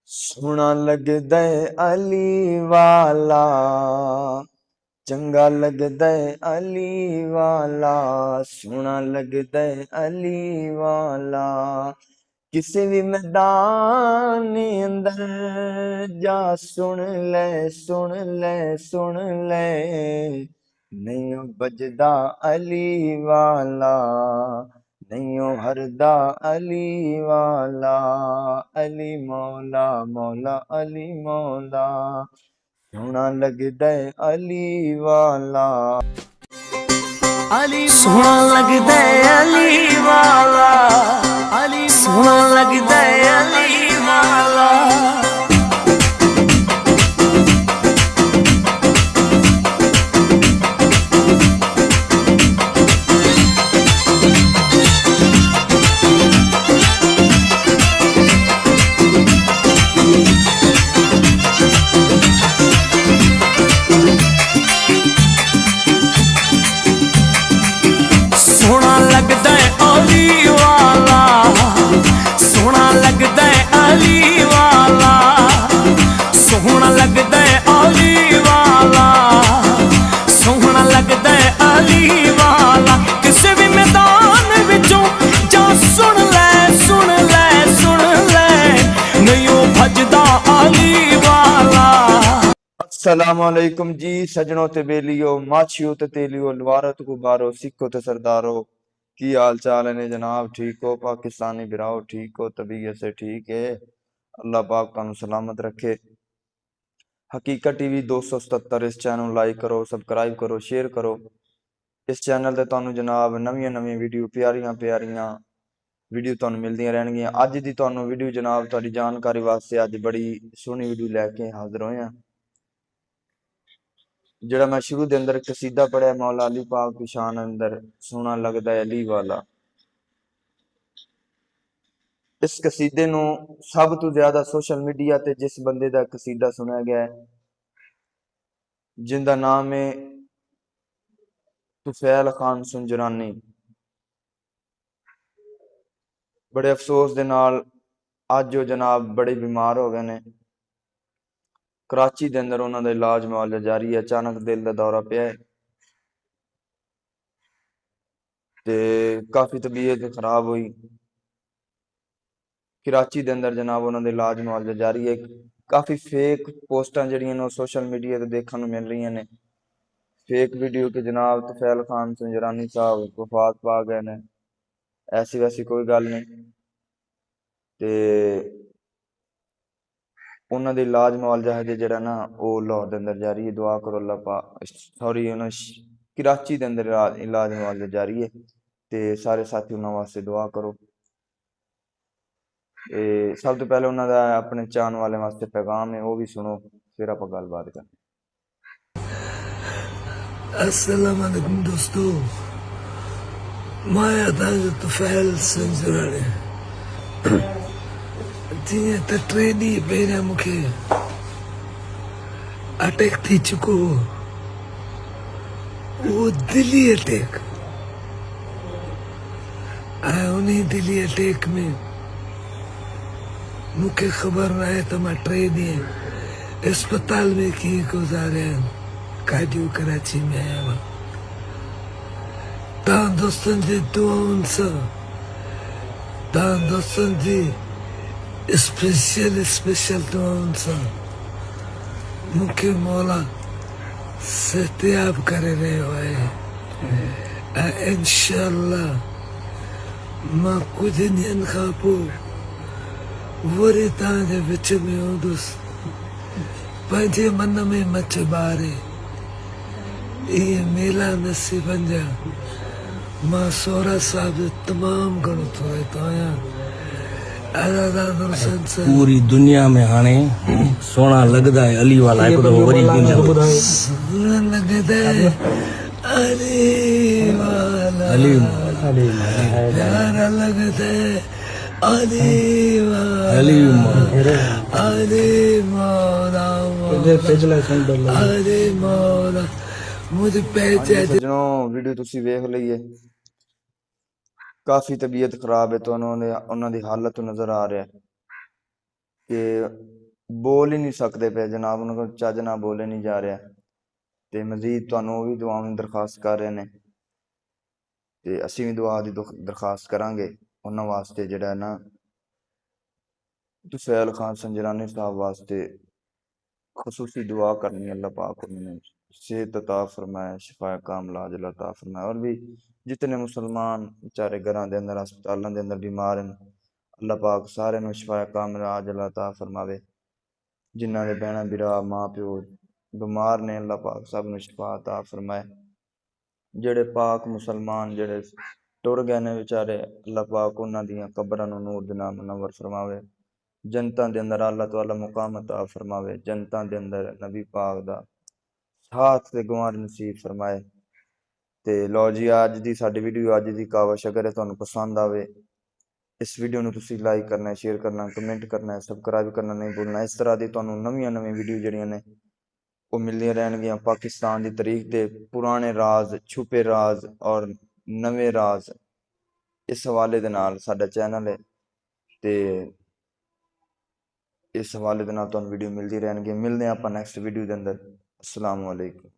सोहना लगदा है अली वाला, चंगा लगदा है अली वाला, सोहना लगदा है अली वाला। किसी भी मैदान अंदर जा सुन ले सुन ले सुन ले, नहीं बजदा अली वाला, नहीं हरदा अली वाला। अली मौला मौला अली मौला, सोहना लगदा है अली वाला। सोहना लगदा है अली वाला, सोहना लगदा है अली वाला। सोहना लगदा है अली वाला, सोहना लगदा है अली वाला, सोहना लगदा है अली वाला, सोहना लगदा है अली वाला। किसी भी मैदान विचों जा सुन ले सुन ले सुन ले, नहीं ओ भजदा अली वाला। अस्सलामुअलैकुम जी सजनों ते बेलियो, माछियो ते तेलियो, लवारो ते गुबारो, सिखो ते सरदारो, की हाल चाल है ने जनाब? ठीक हो? पाकिस्तानी बिराओ ठीक हो? तबीयत से ठीक है? अल्लाह पाक तुहानू सलामत रखे। हकीकत टीवी 277 इस चैनल लाइक करो, सब्सक्राइब करो, शेयर करो। इस चैनल ते तुहानू जनाब नवीं नवीं वीडियो प्यारियां प्यारियां वीडियो तुहानू मिलदियां रहणगियां। अज दी तुहानू वीडियो जनाब तुहाडी जानकारी वास्ते अज बड़ी सोहनी वीडियो लैके हाजिर होए हां। जेड़ा मैं शुरू दे अंदर कसीदा पढ़िया मौला अली पाक की शान अंदर, सोहना लगदा है अली वाला। इस कसीदे नू सब तो ज्यादा सोशल मीडिया ते जिस बंदे दा कसीदा सुनया गया है, जिंदा नाम है तुफैल खान सुंजरानी, बड़े अफसोस दे नाल अज वो जनाब बड़े बीमार हो गए ने। कराची दे अंदर उन्हां दा इलाज मुआलजा जारी है। अचानक दिल दा दौरा पिया है ते काफी तबीयत खराब हुई। कराची दे अंदर जनाब उन्हां दा इलाज मुआलजा जारी है। काफी फेक पोस्टां जड़ियां ने सोशल मीडिया ते देखने नूं मिल रही ने। फेक वीडियो के जनाब तुफैल खान सुंजरानी साहब वफात पा गए ने। ऐसी वैसी कोई गल नहीं ते उन्हां दे इलाज मुआलजा है जेड़ा ना वो लाहौर दे अंदर जारी है। दुआ करो अल्लाह पाक, सॉरी कराची दे अंदर इलाज मुआलजा जारी है ते सारे साथी उन्हां वास्ते दुआ करो। सब तो पहले उन्हां दा अपने चाहन वाले वास्ते पैगाम है, वो भी सुनो, फिर आप गलबात करें। अस्सलाम वालेकुम दोस्तों, माया था जो तुफैल संजरानी जीअं त 3 ॾींहं पहिरियां मूंखे अटैक थी चुको हो, वो दिली अटैक। ऐं उन दिली अटैक में मूंखे ख़बर न आहे त मां 3 ॾींहं अस्पताल में कीअं गुज़ारिया आहिनि। काडियो कराची में आया हुआ तव्हां दोस्तनि जी दुआउनि सां, तव्हां दोस्तनि जी स्पेशल दुआउनि सां मूंखे मौला सेहतियाब करे रहियो आहे। ऐं इंशाअल्लाह मां कुझु ॾींहंनि खां पोइ वरी तव्हांजे विच में हूंदुसि, पंहिंजे मन में मच ॿारे। इहे मेला नसीबनि जा मां सोहरा साहब जो तमामु घणो थोरो आहियां। पूरी दुनिया में हाणे सोना लगदा है अली वाला है। वरी सोना लगदा है अली वाला, अली प्यारा लगदा है अली वाला, अली अली मौला अली मौला मुझे पहचान। सजनों वीडियो तुसी वेख लई है, काफी तबीयत खराब है तो उन्होंने दी हालत नजर आ रहा है कि ਬੋਲ ਹੀ ਨਹੀਂ ਸਕਦੇ ਪਏ ਜਨਾਬ, ਉਹਨਾਂ ਕੋਲ ਚੱਜ ਨਾਲ ਬੋਲੇ ਨਹੀਂ ਜਾ ਰਿਹਾ, ਤੇ ਮਜ਼ੀਦ ਤੁਹਾਨੂੰ ਉਹ ਵੀ ਦੁਆਵਾਂ ਦੀ ਦਰਖਾਸਤ ਕਰ ਰਹੇ ਨੇ, ਤੇ ਅਸੀਂ ਵੀ ਦੁਆ ਦੀ ਦਰਖਾਸਤ ਕਰਾਂਗੇ ਉਹਨਾਂ ਵਾਸਤੇ, ਜਿਹੜਾ ਨਾ ਤੁਫੈਲ ਖਾਨ ਸੰਜਰਾਨੀ ਸਾਹਿਬ ਵਾਸਤੇ खसूसी दुआ करनी है। अल्लाह पाक उन्हें सेहत अता फरमाए, शिफा कामला अजल अता फरमाए। और भी जितने मुसलमान बेचारे घरां दे अंदर हस्पतालों दे अंदर बीमार हैं, अल्लाह पाक सारे नूं शिफा कामला अजल अता फरमावे। जिन्हां दे भैणां भरा माँ प्यो बीमार ने, अल्लाह पाक सब नूं शिफा अता फरमाए। ਜਿਹੜੇ पाक मुसलमान ਜਿਹੜੇ टुर गए ने बेचारे, अल्लाह पाक उन्हां दियां कब्रां नूं नूर दे नाल मुनव्वर फरमावे। जन्नतां दे अंदर अल्लाह तआला मुकाम अता फरमावे। जन्नतां दे अंदर नबी पाक दा साथ ते गवार नसीब फरमाए। ते लो जी, अज दी साडी वीडियो, अज दी कावश अगर तुहानूं पसंद आवे, इस वीडियो नूं तुसीं लाइक करना है, शेयर करना, कमेंट करना है, सबसक्राइब करना नहीं भुलना। इस तरह दी तुहानूं नवीं वीडियो ਜਿਹੜੀਆਂ ਨੇ ਉਹ ਮਿਲਦੀਆਂ ਰਹਿਣਗੀਆਂ। ਪਾਕਿस्तान ਦੀ ਤਾਰੀਖ ਦੇ ਪੁਰਾਣੇ ਰਾਜ਼, ਛੁਪੇ ਰਾਜ਼ ਔਰ ਨਵੇਂ ਰਾਜ਼, ਇਸ ਹਵਾਲੇ ਦੇ ਨਾਲ ਸਾਡਾ ਚੈਨਲ ਹੈ, ਤੇ इस हवाले के नाल तुहानूं वीडियो मिलती रहनगी। मिलते हैं आप नैक्सट वीडियो के अंदर। अस्सलाम वालेकुम।